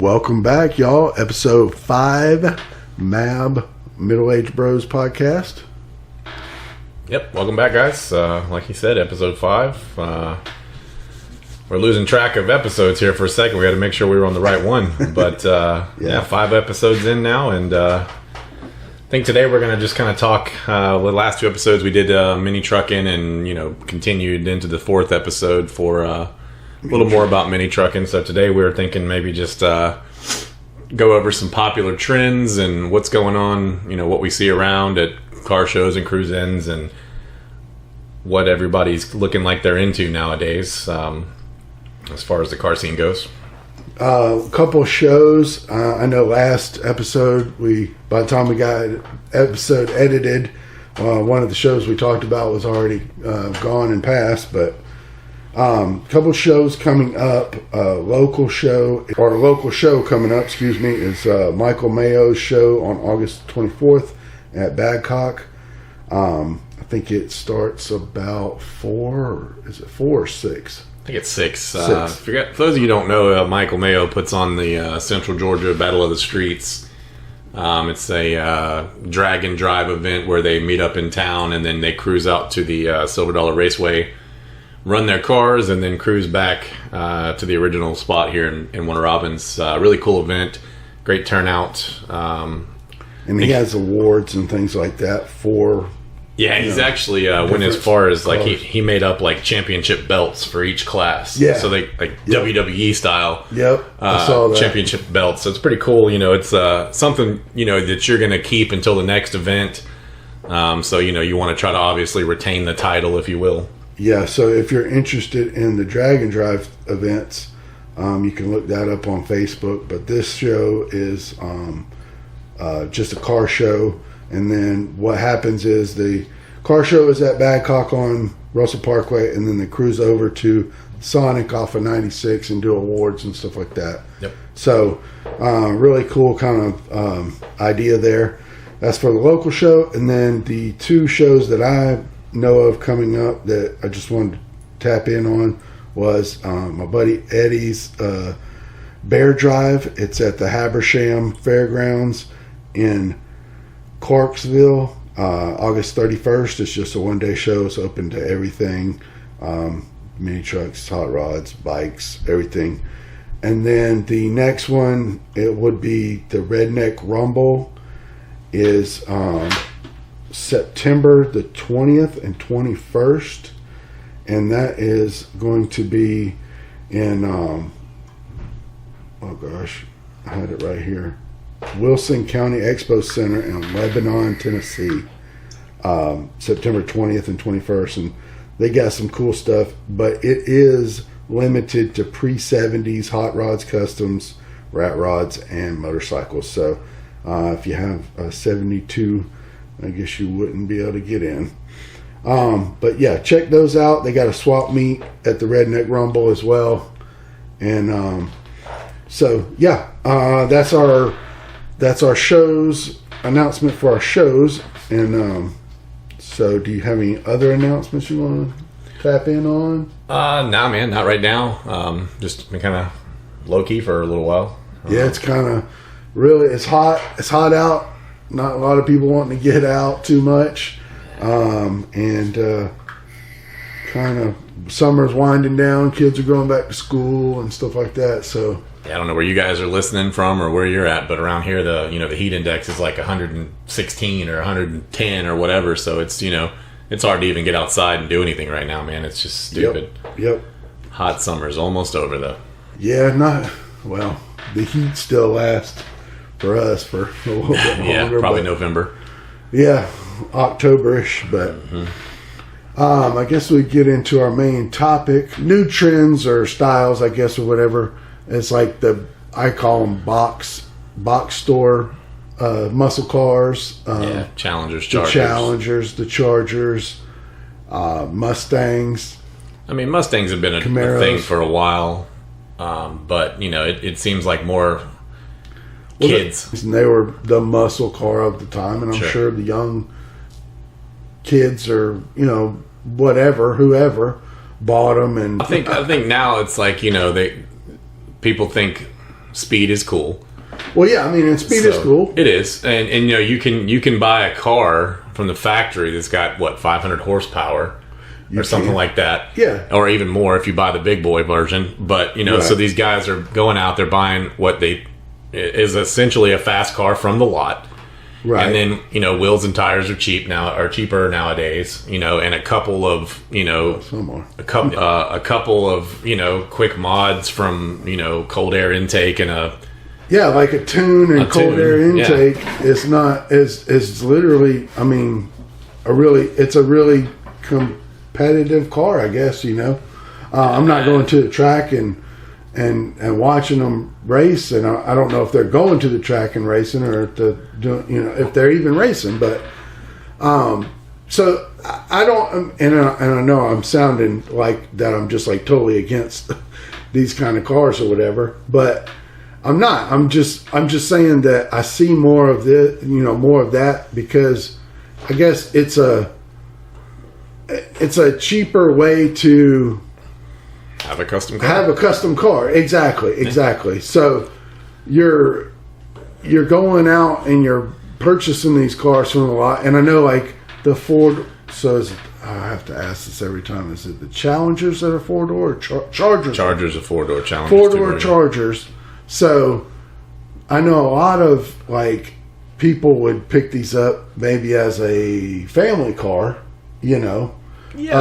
Welcome back, y'all. Episode 5, MAB Middle Age Bros Podcast. Yep, welcome back, guys. Like you said, episode 5. We're losing track of episodes here for a second. We had to make sure we were on the right one. But yeah, 5 episodes in now, and I think today we're going to just kind of talk. The last 2 episodes we did mini trucking, and continued into the 4th episode for a little more about mini trucking. So today we were thinking maybe just go over some popular trends and what's going on. What we see around at car shows and cruise ins, and what everybody's looking like they're into nowadays, as far as the car scene goes. A couple shows. I know last episode, by the time we got episode edited, one of the shows we talked about was already gone and passed, but a couple shows coming up. Local show coming up, is Michael Mayo's show on August 24th at Babcock. I think it starts about 4 or 6? I think it's 6. For those of you who don't know, Michael Mayo puts on the Central Georgia Battle of the Streets. It's a drag and drive event where they meet up in town and then they cruise out to the Silver Dollar Raceway, run their cars, and then cruise back to the original spot here in Warner Robins. Really cool event, great turnout. And he has awards and things like that for... Yeah, he's actually went as far as like he made up like championship belts for each class. Yeah. So they WWE style. Yep. I saw that. Championship belts. So it's pretty cool. It's something that you're going to keep until the next event. So you want to try to obviously retain the title, if you will. Yeah. So if you're interested in the drag and drive events, you can look that up on Facebook. But this show is just a car show. And then what happens is the car show is at Babcock on Russell Parkway, and then they cruise over to Sonic off of 96 and do awards and stuff like that. Yep. So really cool kind of idea there. That's for the local show. And then the 2 shows that I know of coming up that I just wanted to tap in on was my buddy Eddie's Bear Drive. It's at the Habersham Fairgrounds in Clarksville, August 31st. It's just a one-day show. It's open to everything, mini trucks, hot rods, bikes, everything. And then the next one, it would be the Redneck Rumble, is September the 20th and 21st, and that is going to be in oh gosh, I had it right here, Wilson County Expo Center in Lebanon, Tennessee, September 20th and 21st. And they got some cool stuff, but it is limited to pre-70s hot rods, customs, rat rods, and motorcycles. So if you have a 72, I guess you wouldn't be able to get in. But yeah, check those out. They got a swap meet at the Redneck Rumble as well. And so yeah, that's our show's announcement for our shows. And so do you have any other announcements you want to tap in on? Nah, man, not right now. Just been kind of low-key for a little while. Yeah, it's kind of really, it's hot out. Not a lot of people wanting to get out too much. And kind of summer's winding down. Kids are going back to school and stuff like that. So yeah, I don't know where you guys are listening from or where you're at, but around here the heat index is like 116 or 110 or whatever. So it's it's hard to even get outside and do anything right now, man. It's just stupid. Yep. Hot summer's almost over though. Yeah, the heat still lasts for us for a little bit longer. Yeah, probably November. Yeah, October-ish, but I guess we get into our main topic. New trends or styles, I guess, or whatever. It's like I call them box store muscle cars. Challengers, Chargers. The Chargers, Mustangs. I mean, Mustangs have been a thing for a while, but it seems like more kids. They were the muscle car of the time, and I'm sure the young kids or whoever bought them. And I think now it's like people think speed is cool. Well, yeah, I mean, and speed is cool. It is, and you can buy a car from the factory that's got 500 horsepower or something like that. Yeah, or even more if you buy the big boy version. But so these guys are going out, they're buying what they is essentially a fast car from the lot. Right. And then, wheels and tires are cheaper nowadays, and a couple of, a couple of, quick mods from, cold air intake and like a tune and cold air intake is literally, I mean, it's a really competitive car, I guess, I'm not going to the track and watching them race, and I don't know if they're going to the track and racing or if they're even racing, but so I don't, and I know I'm sounding like that I'm just like totally against these kind of cars or whatever, but I'm not. I'm just saying that I see more of this, more of that, because I guess it's a cheaper way to have a custom car. Exactly. So you're going out and you're purchasing these cars from a lot, and I know like the Ford. So I have to ask this every time: is it the Challengers that are 4-door or Chargers? Chargers are 4-door. Challengers 4-door Chargers. So I know a lot of like people would pick these up maybe as a family car, Yeah,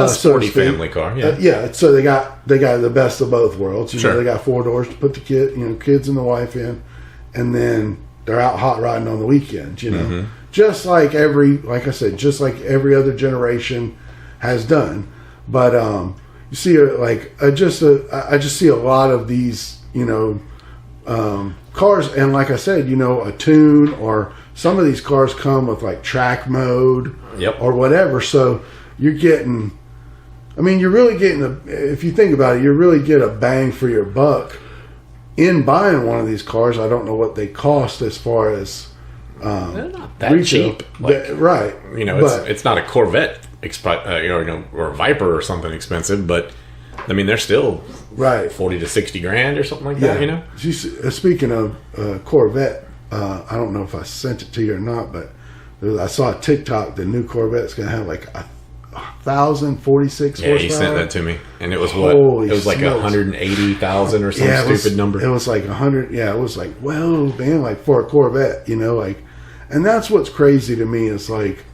sporty family car. Yeah, so they got the best of both worlds. Sure. They got 4 doors to put the kids and the wife in, and then they're out hot riding on the weekends. Mm-hmm. Just like just like every other generation has done. But you see, I just see a lot of these, cars, and like I said, a tune, or some of these cars come with like track mode, or whatever. So you're getting, you're really getting if you think about it, you really get a bang for your buck in buying one of these cars. I don't know what they cost as far as they're not that retail. cheap, right? It's not a Corvette, or a Viper or something expensive, but they're still right, 40 to 60 grand or something like that. Speaking of Corvette, I don't know if I sent it to you or not, but I saw a TikTok. The new Corvette's going to have like 1,046 horsepower. Yeah, you sent that to me, and it was what? It was like 180,000 or some stupid number. It was like 100. Yeah, it was like, well, man, like for a Corvette, and that's what's crazy to me is like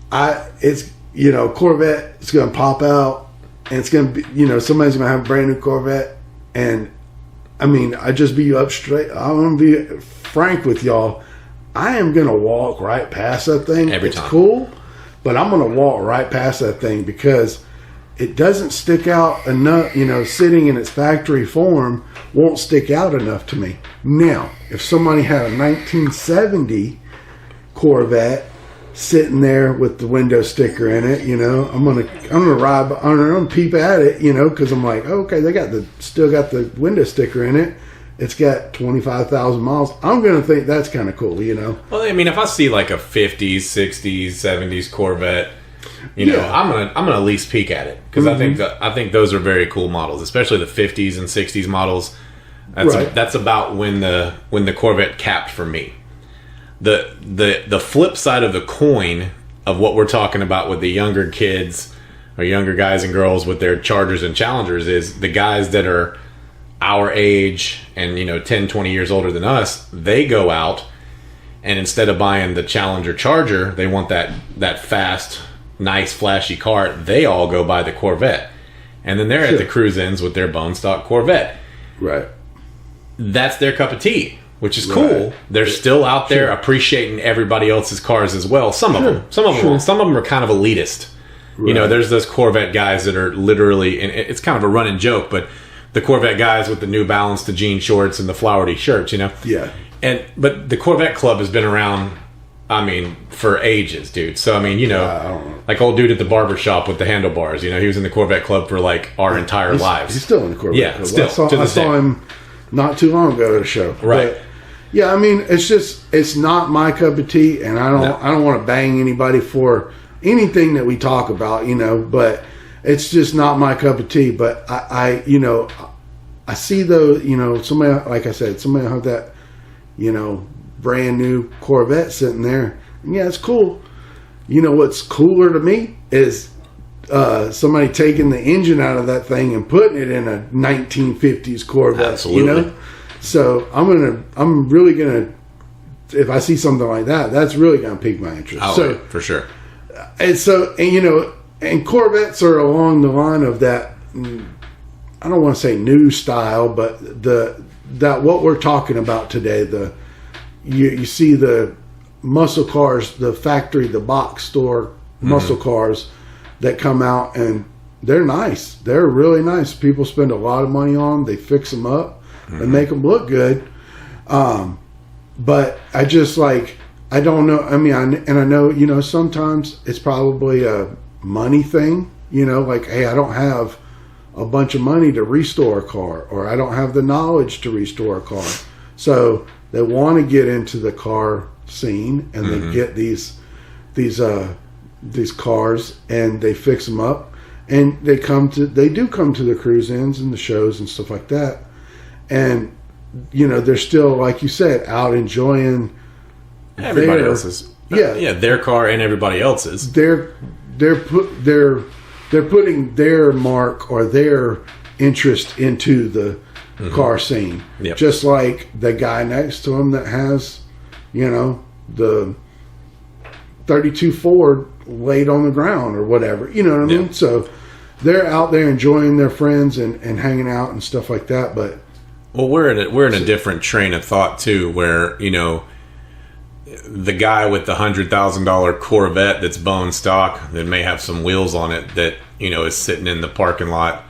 Corvette is going to pop out, and it's going to be, somebody's going to have a brand new Corvette, and I just be up straight. I'm going to be frank with y'all. I am going to walk right past that thing. Every time. It's cool, but I'm going to walk right past that thing because it doesn't stick out enough. Sitting in its factory form won't stick out enough to me. Now, if somebody had a 1970 Corvette sitting there with the window sticker in it, I'm gonna ride. I'm gonna peep at it, because I'm like, okay, they still got the window sticker in it. It's got 25,000 miles. I'm gonna think that's kind of cool, Well, if I see like a 50s, 60s, 70s Corvette, I'm gonna at least peek at it because I think those are very cool models, especially the 50s and 60s models. That's about when the Corvette capped for me. The flip side of the coin of what we're talking about with the younger kids or younger guys and girls with their Chargers and Challengers is the guys that are our age and 10, 20 years older than us. They go out and instead of buying the Challenger Charger, they want that fast, nice, flashy car. They all go buy the Corvette, and then they're at the cruise ins with their bone stock Corvette. Right. That's their cup of tea. Which is cool. They're still out there appreciating everybody else's cars as well. Some of them. Some of them are kind of elitist. Right. There's those Corvette guys that are literally, and it's kind of a running joke, but the Corvette guys with the New Balance, the jean shorts, and the flowery shirts. Yeah. But the Corvette Club has been around, for ages, dude. So like old dude at the barber shop with the handlebars. He was in the Corvette Club for like our entire lives. He's still in the Corvette Club. Still. I saw him not too long ago at a show. Right. But, yeah, it's not my cup of tea, and I don't want to bang anybody for anything that we talk about, but it's just not my cup of tea. But I see those, somebody, like I said, somebody have that, brand new Corvette sitting there. And yeah, it's cool. What's cooler to me is somebody taking the engine out of that thing and putting it in a 1950s Corvette. Absolutely. So I'm really gonna, if I see something like that, that's really gonna pique my interest. Oh, so for sure. And Corvettes are along the line of that. I don't want to say new style, but that what we're talking about today. You see the muscle cars, the factory, the box store muscle cars that come out, and they're nice. They're really nice. People spend a lot of money on them. They fix them up and make them look good. But I just I don't know. I mean, I know, sometimes it's probably a money thing, hey, I don't have a bunch of money to restore a car, or I don't have the knowledge to restore a car. So they want to get into the car scene, and they get these cars, and they fix them up, and they do come to the cruise-ins and the shows and stuff like that. And, they're still, like you said, out enjoying everybody else's. Yeah, their car and everybody else's. They're putting their mark or their interest into the car scene. Yep. Just like the guy next to him that has, the 32 Ford laid on the ground or whatever. You know what I mean? So they're out there enjoying their friends and hanging out and stuff like that. But we're in a different train of thought too, where the guy with the $100,000 Corvette that's bone stock that may have some wheels on it that is sitting in the parking lot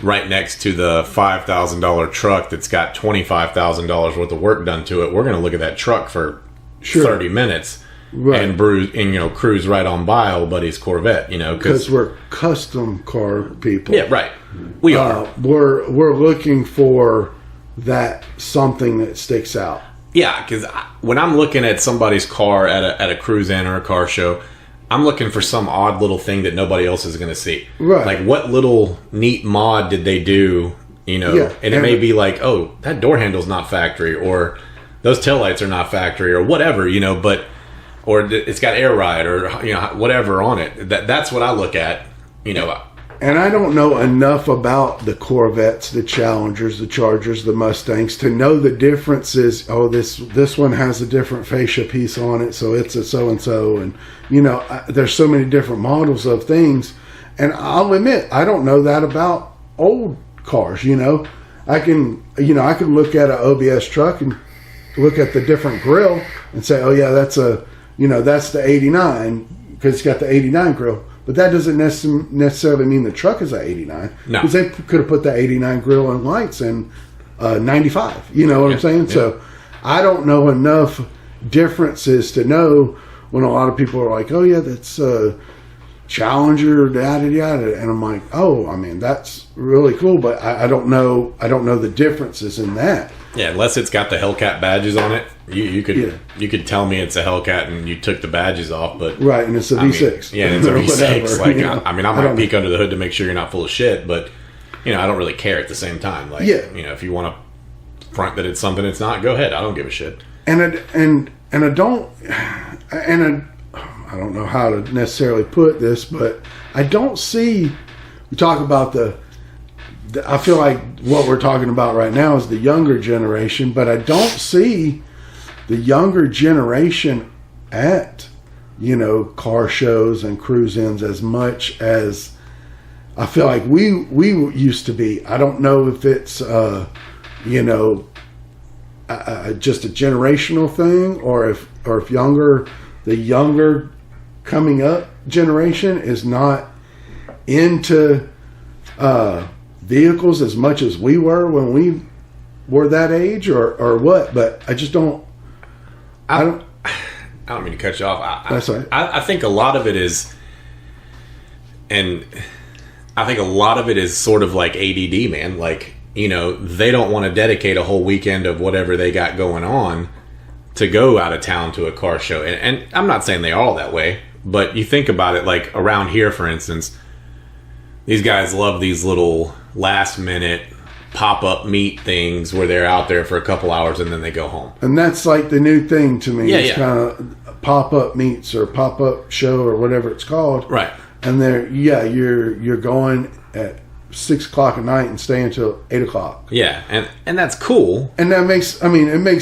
right next to the $5,000 truck that's got $25,000 worth of work done to it. We're going to look at that truck for 30 minutes. Right. And cruise right on by old buddy's Corvette, because we're custom car people. Yeah, right. We are. We're looking for that something that sticks out. Yeah, because when I'm looking at somebody's car at a cruise-in or a car show, I'm looking for some odd little thing that nobody else is going to see. Right. Like, what little neat mod did they do? And it may be like, oh, that door handle's not factory, or those taillights are not factory, or whatever, but. Or it's got air ride, or whatever on it. That's what I look at, And I don't know enough about the Corvettes, the Challengers, the Chargers, the Mustangs to know the differences. Oh, this one has a different fascia piece on it, so it's a so and so, and there's so many different models of things. And I'll admit, I don't know that about old cars. I can look at an OBS truck and look at the different grill and say, oh yeah, that's the 89 because it's got the 89 grill. But that doesn't necessarily mean the truck is a 89. No. Because they could have put the 89 grill and lights in 95. You know what I'm saying? Yeah. So I don't know enough differences to know when a lot of people are like, oh yeah, that's a Challenger, yada yada. And I'm like, oh, I mean, that's really cool. But I don't know the differences in that. Yeah, unless it's got the Hellcat badges on it, you could tell me it's a Hellcat and you took the badges off, but right, and it's a V6. Yeah, it's a V6. I might peek under the hood to make sure you're not full of shit, but I don't really care at the same time. If you want to front that it's something it's not, go ahead. I don't give a shit. And I don't know how to necessarily put this, but I don't see. We talk about I feel like what we're talking about right now is the younger generation, but I don't see the younger generation at, car shows and cruise-ins as much as I feel like we used to be. I don't know if it's, just a generational thing, or if the younger coming up generation is not into, vehicles as much as we were when we were that age, or what. But I just don't. I don't mean to cut you off. That's right. I think a lot of it is, and I think a lot of it is sort of like ADD, man. Like, they don't want to dedicate a whole weekend of whatever they got going on to go out of town to a car show. And I'm not saying they are all that way, but you think about it, like around here, for instance. these guys love these little last minute pop-up meet things where they're out there for a couple hours and then they go home. And that's like the new thing to me. Yeah, it's kind of pop-up meets or pop-up show or whatever it's called. Right. And you're going at 6 o'clock at night and staying until 8 o'clock. Yeah, and that's cool. And that makes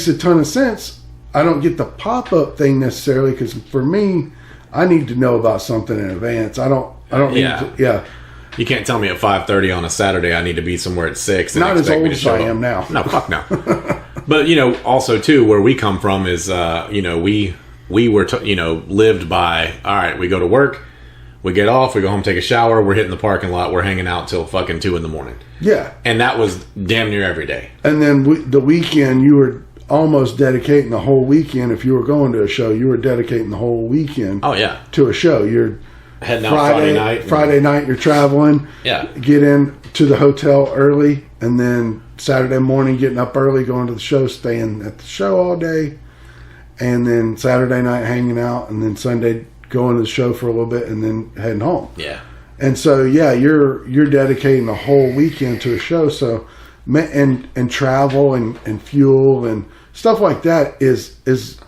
a ton of sense. I don't get the pop-up thing necessarily because for me, I need to know about something in advance. I don't need to. Yeah. You can't tell me at 5:30 on a Saturday I need to be somewhere at 6. And not as expect old me to as show I up. am now. No, fuck no. But also too, where we come from is we were lived by, all right, we go to work, we get off, we go home, take a shower, we're hitting the parking lot, we're hanging out till fucking 2 a.m. Yeah. And that was damn near every day. And then the weekend, you were almost dedicating the whole weekend. If you were going to a show, you were dedicating the whole weekend. Oh yeah. To a show. You're heading out Friday night. Friday night, you're traveling. Yeah. Get in to the hotel early, and then Saturday morning, getting up early, going to the show, staying at the show all day, and then Saturday night hanging out, and then Sunday going to the show for a little bit, and then heading home. Yeah. And so you're dedicating the whole weekend to a show. So and travel and fuel and stuff like that is it's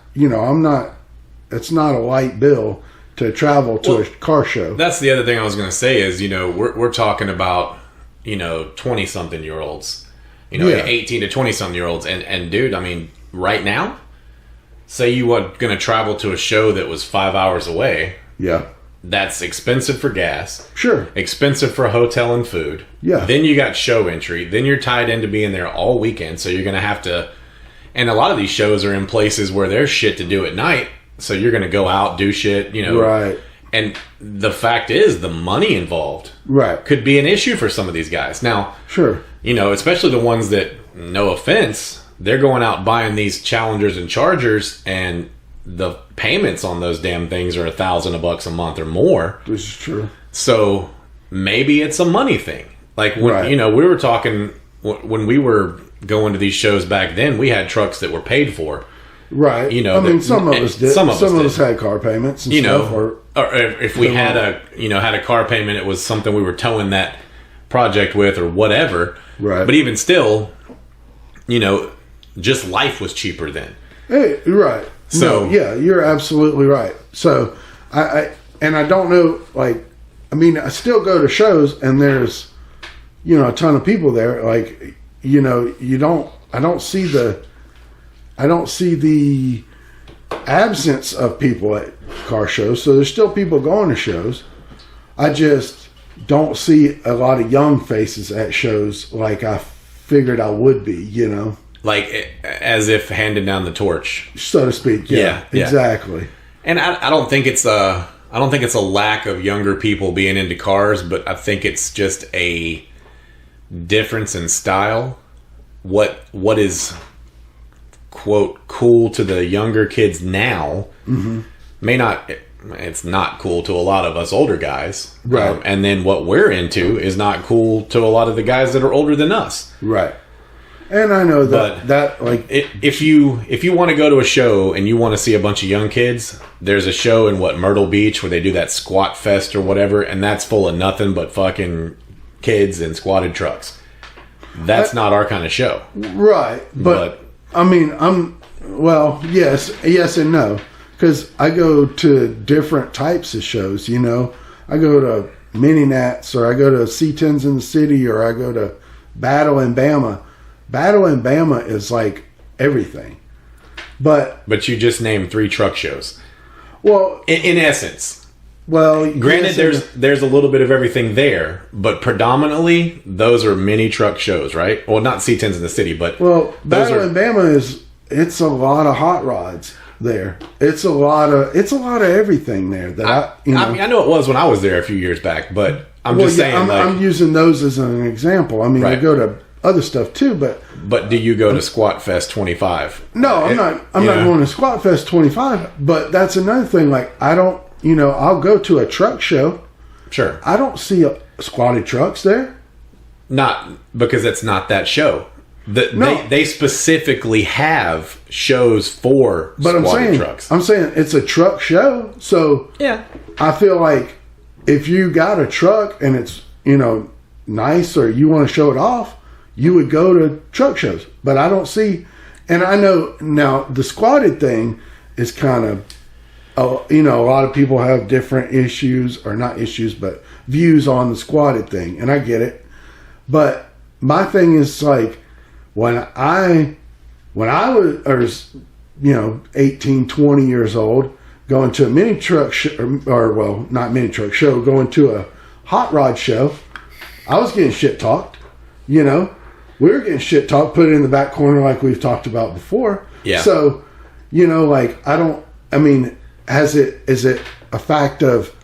not a light bill to travel to a car show. That's the other thing I was going to say is, we're talking about, 20-something year olds, 18 to 20-something year olds. And dude, I mean, right now, say you were going to travel to a show that was 5 hours away. Yeah. That's expensive for gas. Sure. Expensive for hotel and food. Yeah. Then you got show entry. Then you're tied into being there all weekend. So you're going to have to, and a lot of these shows are in places where there's shit to do at night. So you're going to go out, do shit, Right. And the fact is, the money involved right. could be an issue for some of these guys. Now, sure. Especially the ones that, no offense, they're going out buying these Challengers and Chargers, and the payments on those damn things are $1,000 a month or more. This is true. So maybe it's a money thing. Like when right. We were talking when we were going to these shows back then, we had trucks that were paid for. Right. Some of us did. Some of us had car payments and stuff. Or if we had a car payment, it was something we were towing that project with or whatever. Right. But even still, just life was cheaper then. Hey, right. So yeah, you're absolutely right. So I don't know, I still go to shows and there's, a ton of people there. I don't see the absence of people at car shows. So there's still people going to shows. I just don't see a lot of young faces at shows like I figured I would be, Like as if handing down the torch, so to speak. Yeah. Exactly. And I don't think it's a lack of younger people being into cars, but I think it's just a difference in style. What is quote cool to the younger kids now may not. It's not cool to a lot of us older guys, right? And then what we're into is not cool to a lot of the guys that are older than us, right? And I know if you want to go to a show and you want to see a bunch of young kids, there's a show in Myrtle Beach where they do that squat fest or whatever, and that's full of nothing but fucking kids and squatted trucks. That's not our kind of show, right? But yes and no, because I go to different types of shows. I go to Mini Nats, or I go to C10s in the City, or I go to Battle in Bama. Battle in Bama is like everything. But you just named 3 truck shows. Well, in essence. Well, granted, there's a little bit of everything there, but predominantly those are mini truck shows, right? Well, not C10s in the City, but Battle in Bama it's a lot of hot rods there. It's a lot of everything there. I know it was when I was there a few years back, but I'm just saying. I'm using those as an example. Right. I go to other stuff too, but do you go to Squat Fest 25? No, I'm not going to Squat Fest 25. But that's another thing. I don't. I'll go to a truck show. Sure. I don't see squatted trucks there. Not because it's not that show. They specifically have shows for squatted trucks. I'm saying it's a truck show, so yeah. I feel like if you got a truck and it's nice or you want to show it off, you would go to truck shows. But I don't see, and I know now the squatted thing is kind of, a lot of people have different issues, or not issues, but views on the squatted thing, and I get it. But my thing is like, when I was 18, 20 years old, going to a mini truck not mini truck show, going to a hot rod show, I was getting shit talked. We were getting shit talked, put it in the back corner like we've talked about before. Yeah. So, is it a fact of,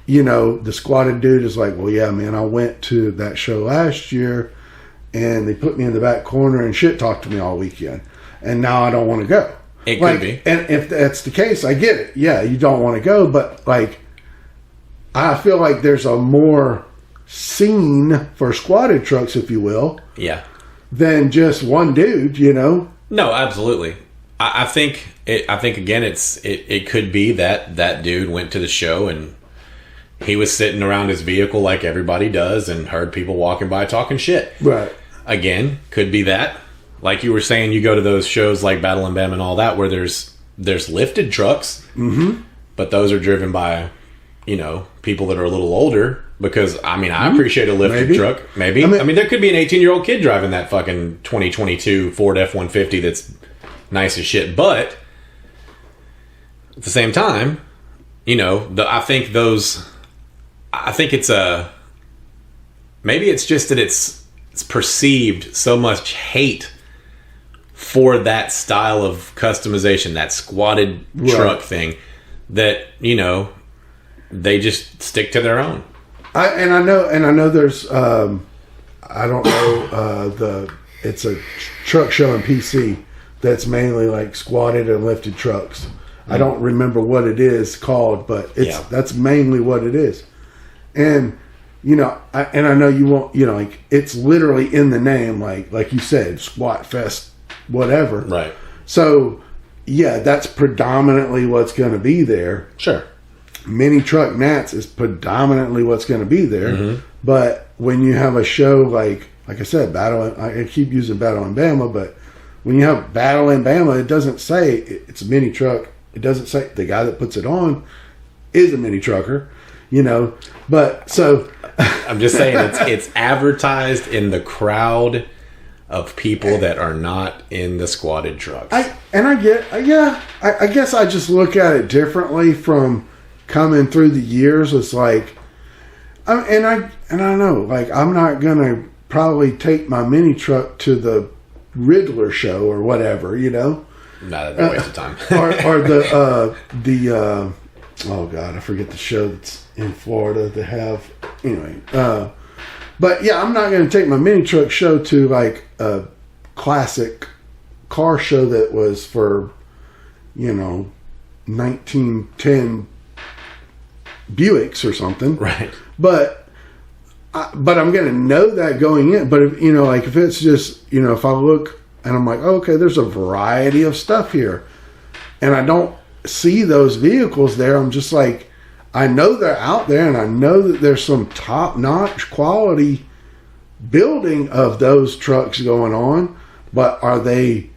the squatted dude is like, well, yeah, man, I went to that show last year and they put me in the back corner and shit talked to me all weekend, and now I don't want to go. It could be. And if that's the case, I get it. Yeah, you don't want to go, but I feel like there's a more scene for squatted trucks, if you will. Yeah. Than just one dude, No, absolutely. I think again, it could be that dude went to the show and he was sitting around his vehicle like everybody does and heard people walking by talking shit. Right. Again, could be that. Like you were saying, you go to those shows like Battle and Bam and all that where there's lifted trucks, but those are driven by, people that are a little older. Because, I appreciate a lifted truck. Maybe. There could be an 18-year-old kid driving that fucking 2022 Ford F-150 that's nice as shit. But, at the same time, I think it's maybe it's just that it's perceived so much hate for that style of customization, that squatted truck thing, that, they just stick to their own. I know there's I don't know it's a truck show in PC that's mainly like squatted and lifted trucks. I don't remember what it is called, but that's mainly what it is. And I know you won't, it's literally in the name, like you said, Squat Fest, whatever. Right. So yeah, that's predominantly what's going to be there. Sure. Mini Truck Nats is predominantly what's going to be there. But when you have a show like I said, I keep using Battle in Bama, but when you have Battle in Bama, it doesn't say it's a mini truck. It doesn't say the guy that puts it on is a mini trucker, But so I'm just saying it's advertised in the crowd of people that are not in the squatted trucks. I guess I just look at it differently from coming through the years. It's like, I know, like, I'm not gonna probably take my mini truck to the Riddler show or whatever, Not a waste of time. or the oh god, I forget the show that's in Florida that have anyway. But yeah, I'm not gonna take my mini truck show to like a classic car show that was for 1910 Buicks or something, right? But I'm going to know that going in. But if if it's just if I look and I'm like, oh, okay, there's a variety of stuff here, and I don't see those vehicles there, I'm just like, I know they're out there, and I know that there's some top-notch quality building of those trucks going on, but are they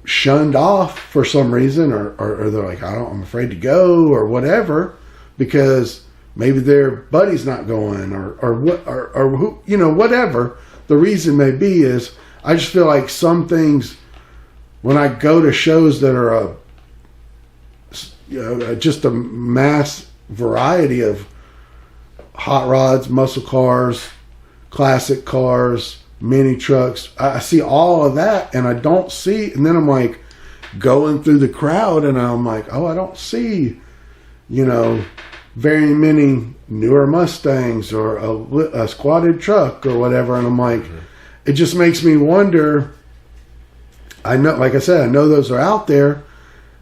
shunned off for some reason, or they're like, I'm afraid to go or whatever, because maybe their buddy's not going, or who, whatever the reason may be. Is I just feel like some things, when I go to shows that are just a mass variety of hot rods, muscle cars, classic cars, mini trucks, I see all of that, and I don't see, and then I'm like going through the crowd, and I'm like, oh, I don't see, very many newer Mustangs or a squatted truck or whatever, and I'm like, it just makes me wonder. I know, like I said, I know those are out there,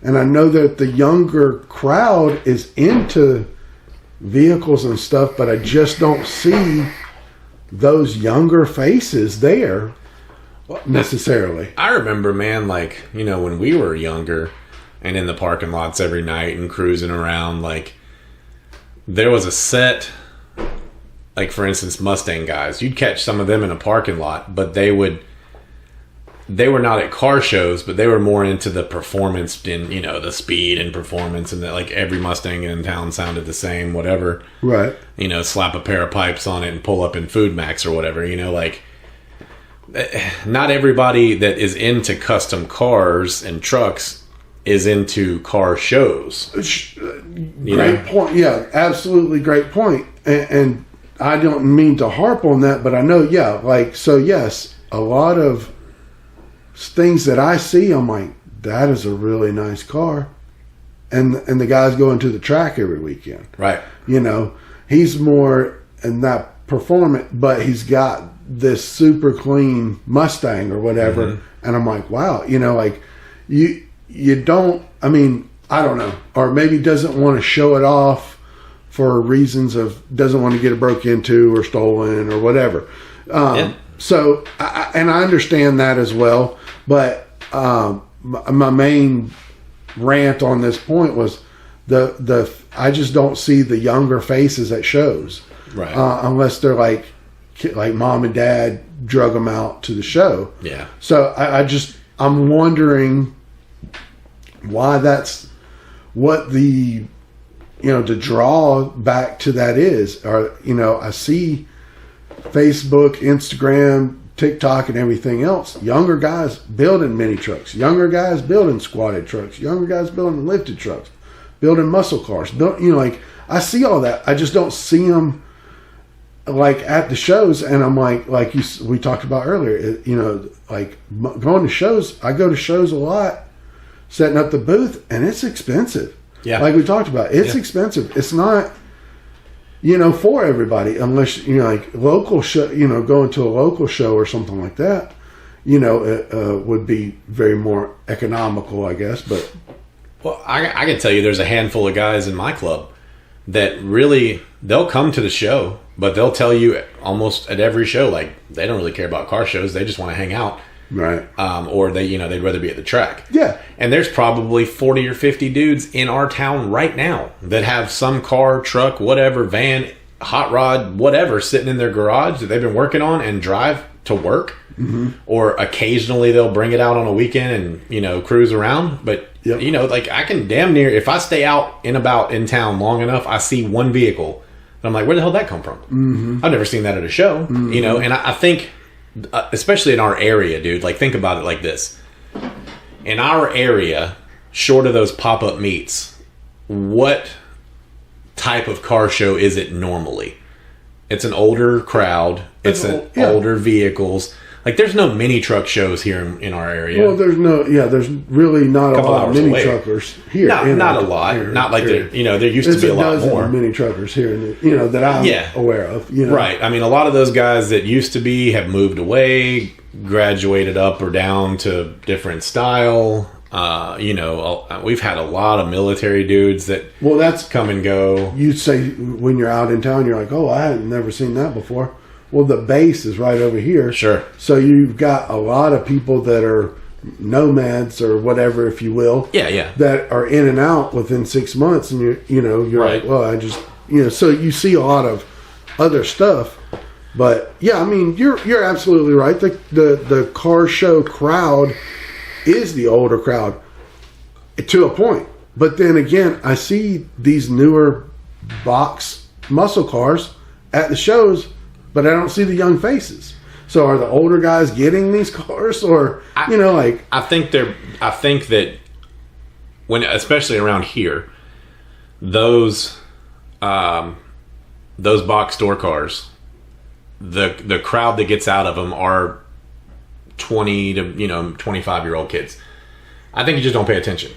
and I know that the younger crowd is into vehicles and stuff, but I just don't see those younger faces there necessarily. I remember, man, like, when we were younger and in the parking lots every night and cruising around, like, there was a set like for instance, Mustang guys, you'd catch some of them in a parking lot, but they were not at car shows, but they were more into the performance and, you know, the speed and performance, and that like every Mustang in town sounded the same, whatever. Right. You know, slap a pair of pipes on it and pull up in Food Max or whatever, you know, like not everybody that is into custom cars and trucks is into car shows. Great point. Yeah, absolutely great point. And I don't mean to harp on that, but I know, yeah, like, so yes, a lot of things that I see, I'm like, that is a really nice car. And the guy's going to the track every weekend. Right. You know, he's more in that performance, but he's got this super clean Mustang or whatever. Mm-hmm. And I'm like, wow, you know, like you don't, I mean, I don't know, or maybe doesn't want to show it off for reasons of doesn't want to get it broke into or stolen or whatever. So, I understand that as well. But my main rant on this point was I just don't see the younger faces at shows, right? Unless they're like mom and dad drug them out to the show. Yeah. So I'm wondering why that's what the draw back to that is. Or, you know, I see Facebook, Instagram, TikTok, and everything else. Younger guys building mini trucks. Younger guys building squatted trucks. Younger guys building lifted trucks. Building muscle cars. Like, I see all that. I just don't see them like at the shows. And I'm like we talked about earlier, you know, like going to shows. I go to shows a lot, setting up the booth, and it's expensive. Yeah. Like we talked about, it's expensive. It's not, you know, for everybody, unless, you know, like local show, you know, going to a local show or something like that, you know, it would be very more economical, I guess. But well, I can tell you, there's a handful of guys in my club that really, they'll come to the show, but they'll tell you almost at every show, like, they don't really care about car shows. They just want to hang out. Right. Or they, you know, they'd rather be at the track. Yeah. And there's probably 40 or 50 dudes in our town right now that have some car, truck, whatever, van, hot rod, whatever, sitting in their garage that they've been working on and drive to work. Mm-hmm. Or occasionally they'll bring it out on a weekend and, you know, cruise around. But, you know, like, I can damn near, if I stay out and about in town long enough, I see one vehicle. And I'm like, where the hell did that come from? Mm-hmm. I've never seen that at a show, you know, and I think, especially in our area, dude, like, think about it like this. In our area, short of those pop-up meets, what type of car show is it normally? It's an older crowd. It's older vehicles. Like, there's no mini truck shows here in our area. Well, there's really not a lot of mini truckers here. Not a lot. Not like there, you know, there used to be a lot more mini truckers here, you know, that I'm aware of. You know? Right. I mean, a lot of those guys that used to be have moved away, graduated up or down to different style. You know, we've had a lot of military dudes that that's come and go. You say when you're out in town, you're like, oh, I had never seen that before. Well, the base is right over here. Sure. So you've got a lot of people that are nomads or whatever, if you will. Yeah. That are in and out within 6 months, and you're right. like, well, I just, you know. So you see a lot of other stuff, but yeah, I mean, you're absolutely right. The car show crowd is the older crowd to a point, but then again, I see these newer box muscle cars at the shows. But I don't see the young faces. So are the older guys getting these cars, or you know, like I think that when, especially around here, those box store cars, the crowd that gets out of them are 20 to 25-year-old kids. I think you just don't pay attention.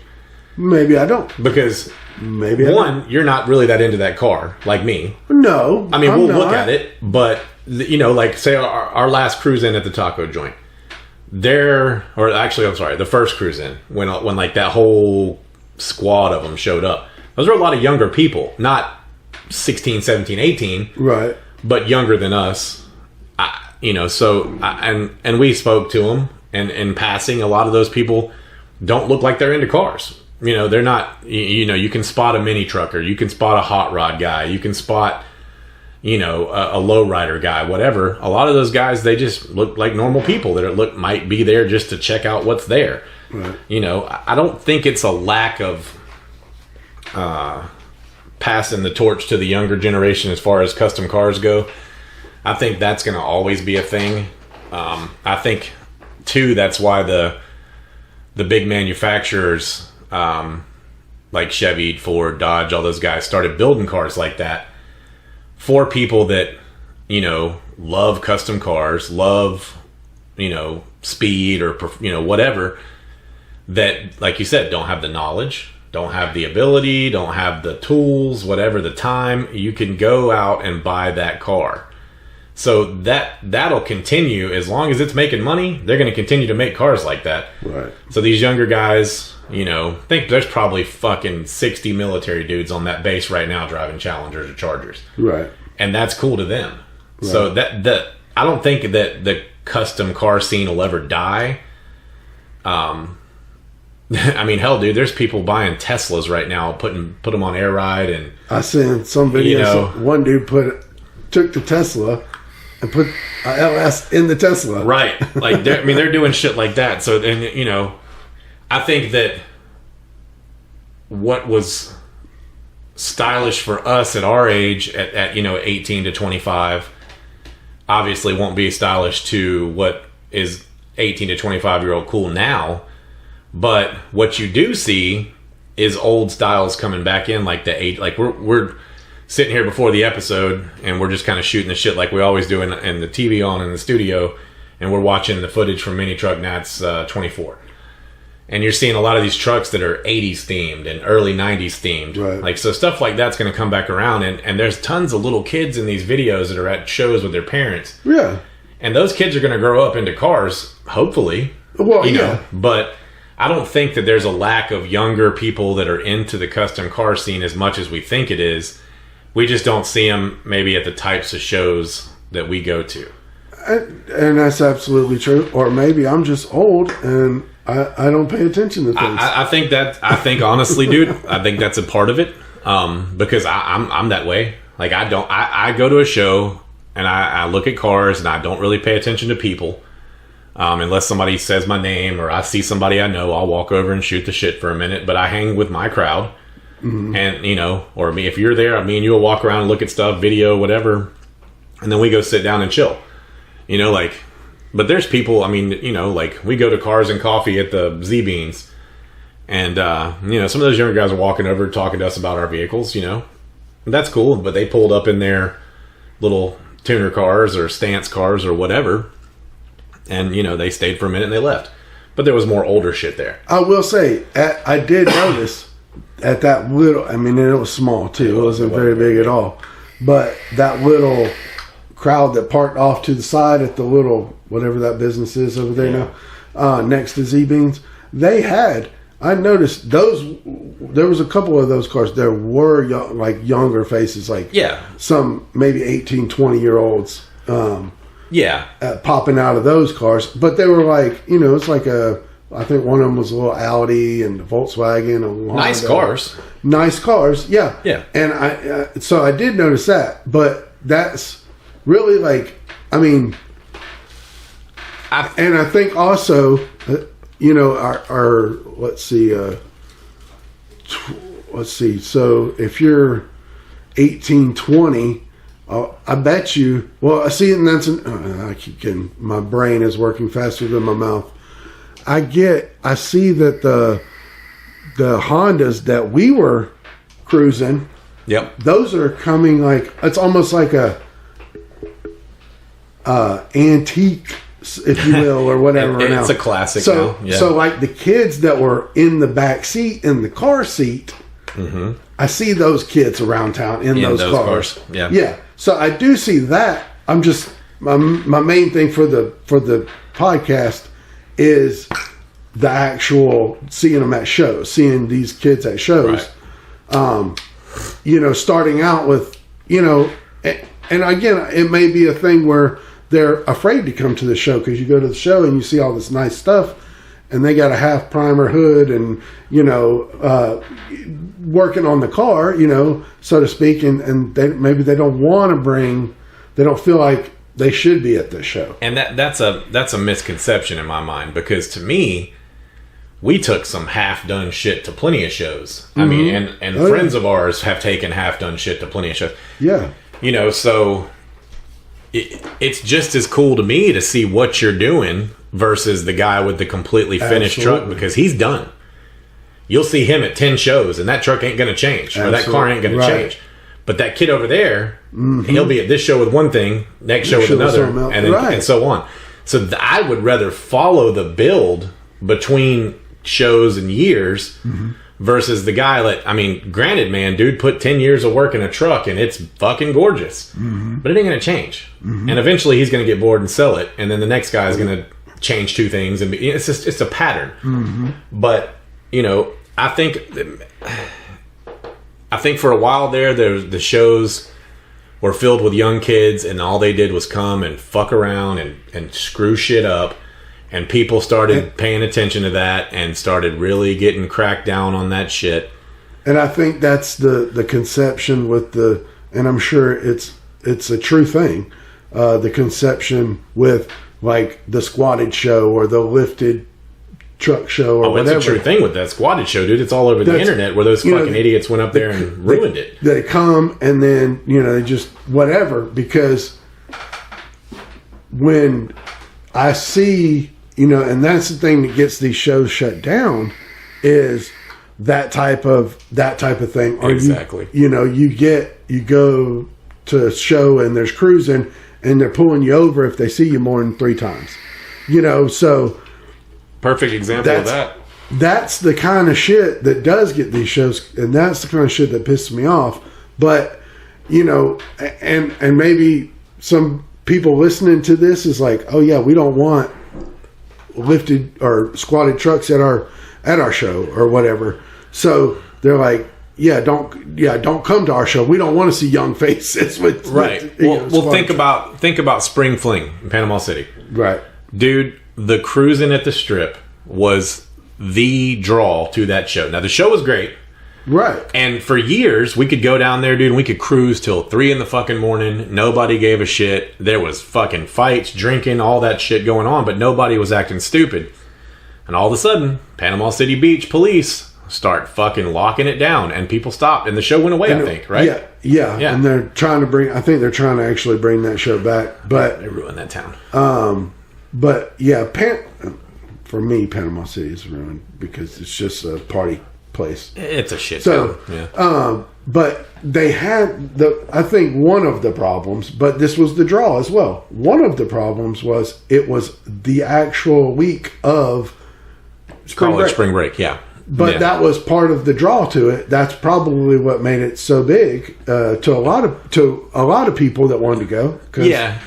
Maybe I don't, because maybe you're not really that into that car like me. No, I mean, we'll look at it, but you know, like, say our last cruise in at the taco joint, the first cruise in when like that whole squad of them showed up. Those were a lot of younger people, not 16, 17, 18, right? But younger than us, you know. And we spoke to them, and in passing, a lot of those people don't look like they're into cars. You know, they're not, you know, you can spot a mini trucker, you can spot a hot rod guy, you can spot, a lowrider guy, whatever. A lot of those guys, they just look like normal people that might be there just to check out what's there. Right. I don't think it's a lack of passing the torch to the younger generation as far as custom cars go. I think that's going to always be a thing. I think too that's why the big manufacturers like Chevy, Ford, Dodge, all those guys started building cars like that for people that love custom cars, love speed or whatever, that, like you said, don't have the knowledge, don't have the ability, don't have the tools, whatever, the time. You can go out and buy that car. So that'll continue as long as it's making money. They're going to continue to make cars like that. Right. So these younger guys, think there's probably fucking 60 military dudes on that base right now driving Challengers or Chargers. Right. And that's cool to them. Right. So I don't think that the custom car scene will ever die. I mean, hell, dude, there's people buying Teslas right now, put them on air ride, and I seen some videos. One dude took the Tesla and put LS in the Tesla. Right. Like, they're doing shit like that. So, and, I think that what was stylish for us at our age at 18 to 25 obviously won't be stylish to what is 18 to 25-year-old cool now. But what you do see is old styles coming back in, like we're sitting here before the episode, and we're just kind of shooting the shit like we always do, and the TV on in the studio, and we're watching the footage from Mini Truck Nats 24. And you're seeing a lot of these trucks that are 80s themed and early 90s themed. Right. Like, so stuff like that's going to come back around, and there's tons of little kids in these videos that are at shows with their parents. Yeah. And those kids are going to grow up into cars, hopefully. Well, yeah. But I don't think that there's a lack of younger people that are into the custom car scene as much as we think it is. We just don't see them maybe at the types of shows that we go to. And that's absolutely true. Or maybe I'm just old and I don't pay attention to things. I think honestly, dude, I think that's a part of it. Because I'm that way. Like, I go to a show and I look at cars and I don't really pay attention to people. Unless somebody says my name or I see somebody I know, I'll walk over and shoot the shit for a minute. But I hang with my crowd. Mm-hmm. And, or me, if you're there, me and you will walk around and look at stuff, video, whatever. And then we go sit down and chill. But there's people, we go to Cars and Coffee at the Z-Beans. And, some of those younger guys are walking over talking to us about our vehicles, And that's cool. But they pulled up in their little tuner cars or stance cars or whatever. And, they stayed for a minute and they left. But there was more older shit there. I will say, I did notice at that little, it was small too. It wasn't very big at all. But that little crowd that parked off to the side at the little, whatever that business is over there now, next to Z-Beans, I noticed there was a couple of those cars. There were younger faces, some maybe 18, 20-year-olds. Popping out of those cars, but they were it's like I think one of them was a little Audi and a Volkswagen, nice cars, yeah. And so I did notice that, but that's really and I think also, our let's see. So if you're 18, 20. I bet you. Well, I see, and that's. I keep getting. My brain is working faster than my mouth. I see that the Hondas that we were cruising. Yep. Those are coming it's almost like a antique, if you will, or whatever. It's a classic. So, now. Yeah. So the kids that were in the back seat in the car seat. Mm-hmm. I see those kids around town in those cars. Yeah. Yeah. So I do see that. I'm just my main thing for the podcast is the actual seeing them at shows, seeing these kids at shows. Right. Starting out with, and again, it may be a thing where they're afraid to come to the show because you go to the show and you see all this nice stuff, and they got a half primer hood and, working on the car, so to speak, and maybe they don't want to bring, they don't feel like they should be at this show. And that's a misconception in my mind, because to me, we took some half-done shit to plenty of shows. I mean, and friends of ours have taken half-done shit to plenty of shows. Yeah. So it's just as cool to me to see what you're doing versus the guy with the completely finished truck, because he's done. You'll see him at 10 shows, and that truck ain't going to change, or that car ain't going to change. But that kid over there, he'll be at this show with one thing, next show with another, and so on. So I would rather follow the build between shows and years versus the guy that, I mean, granted, man, dude put 10 years of work in a truck, and it's fucking gorgeous. But it ain't going to change. And eventually he's going to get bored and sell it, and then the next guy is going to change two things, and it's a pattern. But, I think for a while there the shows were filled with young kids, and all they did was come and fuck around and screw shit up, and people started paying attention to that and started really getting cracked down on that shit. And I think that's the conception with and I'm sure it's a true thing, the conception with like the squatted show or the lifted truck show or whatever. It's a true thing with that squatted show, dude. It's all over the internet where those fucking idiots went up there and ruined it. They come and then, they just whatever, because when I see, and that's the thing that gets these shows shut down is that type of thing. Or exactly. You go to a show and there's cruising and they're pulling you over if they see you more than 3 times. So perfect example of that. That's the kind of shit that does get these shows, and that's the kind of shit that pisses me off. But, and maybe some people listening to this is like, oh yeah, we don't want lifted or squatted trucks at our show or whatever. So they're like, don't come to our show. We don't want to see young faces with Well, think about Spring Fling in Panama City. Right. Dude, the cruising at the Strip was the draw to that show. Now, the show was great. Right. And for years, we could go down there, dude, and we could cruise till 3 in the fucking morning. Nobody gave a shit. There was fucking fights, drinking, all that shit going on, but nobody was acting stupid. And all of a sudden, Panama City Beach police start fucking locking it down, and people stopped, and the show went away, I think, right? Yeah. And they're trying to actually bring that show back. But they ruined that town. But yeah, for me, Panama City is ruined because it's just a party place. It's a shit show. Yeah. But they had I think one of the problems, but this was the draw as well. One of the problems was it was the actual week of spring break. Yeah. But that was part of the draw to it. That's probably what made it so big to a lot of people that wanted to go. Yeah.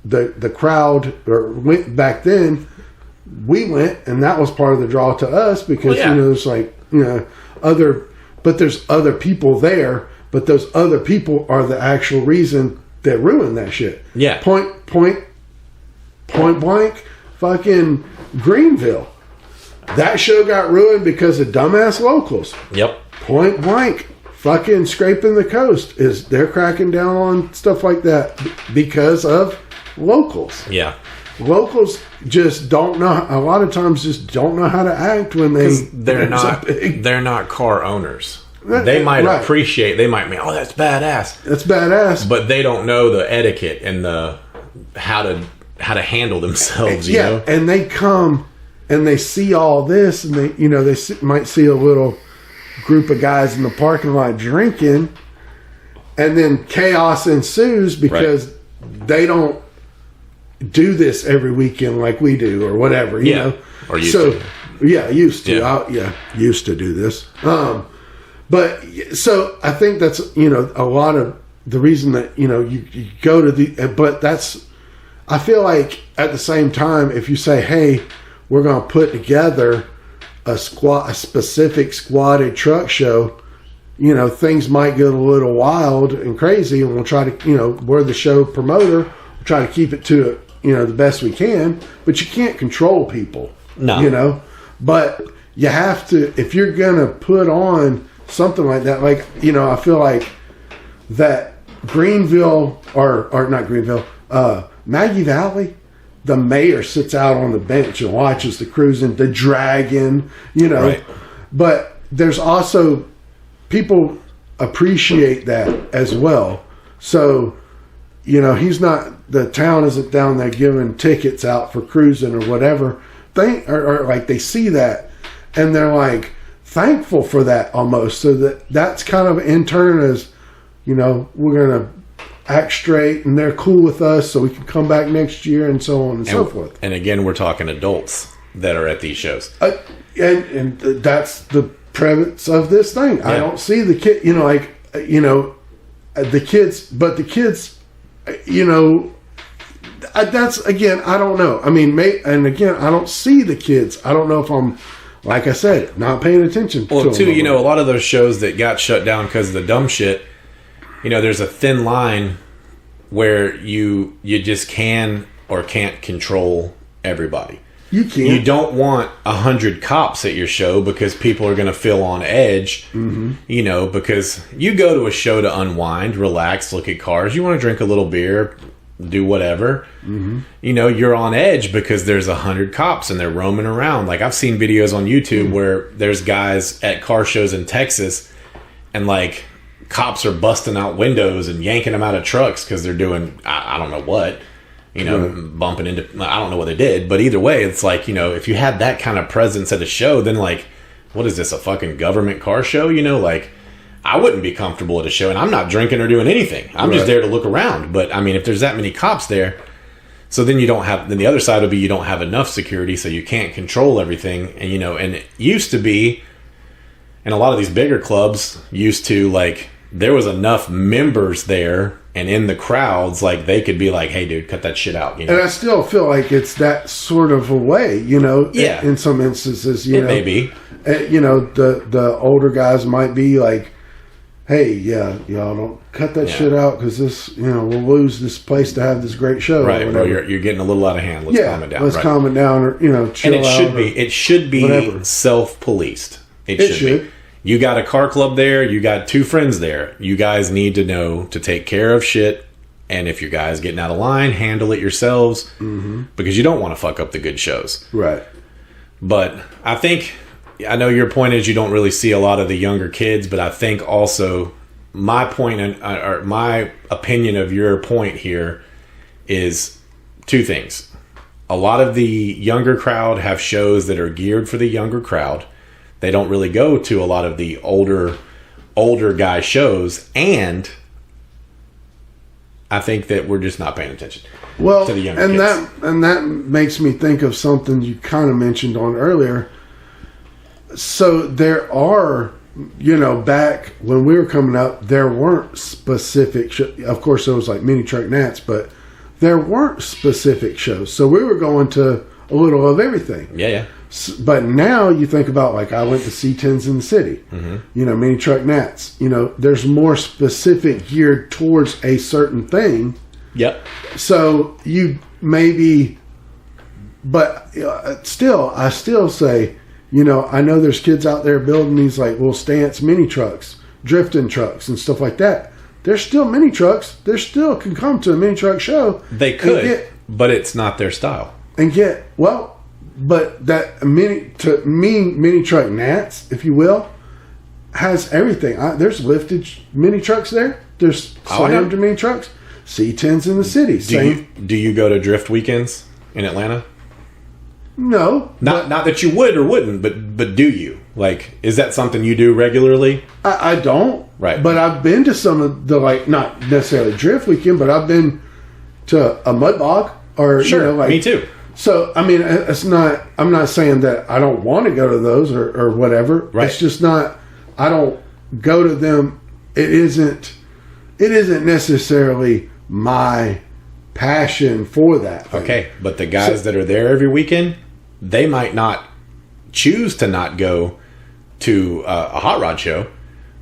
The crowd went back then. We went, and that was part of the draw to us because it's like but there's other people there, but those other people are the actual reason that ruined that shit. Yeah. Point blank, fucking Greenville. That show got ruined because of dumbass locals. Yep. Point blank, fucking scraping the coast they're cracking down on stuff like that because of locals. Yeah. Locals just don't know. A lot of times, just don't know how to act when they're not car owners. They might appreciate. They might mean, oh, that's badass. That's badass. But they don't know the etiquette and the how to handle themselves. You know? And they come and they see all this, and they might see a little group of guys in the parking lot drinking, and then chaos ensues because they don't do this every weekend like we do or whatever, you know. Or used to. Yeah, used to. Yeah. Used to do this. But so I think that's, a lot of the reason that, you go to but that's, I feel like at the same time, if you say, hey, we're going to put together a specific squatted truck show, things might get a little wild and crazy, and we'll try to, we're the show promoter, we'll try to keep it to, the best we can, but you can't control people. No. You know? But you have to, if you're going to put on something like that, like, you know, I feel like that Greenville, or not Greenville, Maggie Valley, the mayor sits out on the bench and watches the cruising, the dragon, you know. Right. But there's also, people appreciate that as well. So, you know, the town isn't down there giving tickets out for cruising or whatever. Or like they see that and they're like thankful for that almost. So that's kind of in turn as, you know, we're going to act straight and they're cool with us so we can come back next year and so on and so forth. And again, we're talking adults that are at these shows. And that's the premise of this thing. Yeah. I don't see the kid, you know, like, you know, the kids, you know, that's, again, I don't know. I mean, and again, I don't see the kids. I don't know if I'm, like I said, not paying attention. Well, too, you know, a lot of those shows that got shut down because of the dumb shit, you know, there's a thin line where you just can or can't control everybody. You can't. You don't want 100 cops at your show because people are going to feel on edge, you know, because you go to a show to unwind, relax, look at cars. You want to drink a little beer, do whatever. You know, you're on edge because there's 100 cops and they're roaming around. Like, I've seen videos on YouTube where there's guys at car shows in Texas and, like, cops are busting out windows and yanking them out of trucks because they're doing, I don't know what. You know, bumping into, I don't know what they did, but either way, it's like, you know, if you had that kind of presence at a show, then like, what is this, a fucking government car show? You know, like, I wouldn't be comfortable at a show, and I'm not drinking or doing anything. I'm just there to look around. But I mean, if there's that many cops there, so then then the other side would be you don't have enough security, so you can't control everything. And, you know, and it used to be, and a lot of these bigger clubs used to, like, there was enough members there and in the crowds, like, they could be like, hey, dude, cut that shit out. You know? And I still feel like it's that sort of a way, you know, in some instances, you know. Maybe. You know, the older guys might be like, hey, y'all don't cut that shit out because this, you know, we'll lose this place to have this great show. Right, bro, you're getting a little out of hand. Let's calm it down. Let's calm it down, or, you know, chill out. And it should be self-policed. It should be. You got a car club there. You got 2 friends there. You guys need to know to take care of shit. And if your guys getting out of line, handle it yourselves. Because you don't want to fuck up the good shows. Right. But I know your point is you don't really see a lot of the younger kids. But I think also my point, or my opinion of your point here is 2 things. A lot of the younger crowd have shows that are geared for the younger crowd. They don't really go to a lot of the older guy shows, and I think that we're just not paying attention to the younger kids. And that makes me think of something you kind of mentioned on earlier. So there are, you know, back when we were coming up, there weren't specific of course there was like Mini Truck Nats, but there weren't specific shows. So we were going to a little of everything. Yeah. But now you think about, like, I went to C10s in the city, you know, Mini Truck Nats, you know, there's more specific geared towards a certain thing. Yep. So you maybe, but I still say, you know, I know there's kids out there building these like little stance mini trucks, drifting trucks and stuff like that. There's still mini trucks. They still can come to a mini truck show. They could, but it's not their style. But that mini truck Nats, if you will, has everything. There's lifted mini trucks there. There's slammed mini trucks. C10s in the city. Do you go to drift weekends in Atlanta? No. Not that you would or wouldn't, but do you? Like, is that something you do regularly? I don't. Right. But I've been to some of the, like, not necessarily drift weekend, but I've been to a mud bog. Or, sure, you know, like, me too. So, I mean, I'm not saying that I don't want to go to those or whatever. Right. It's just not, I don't go to them. It isn't necessarily my passion for that thing. Okay, but the guys that are there every weekend, they might not choose to not go to a hot rod show,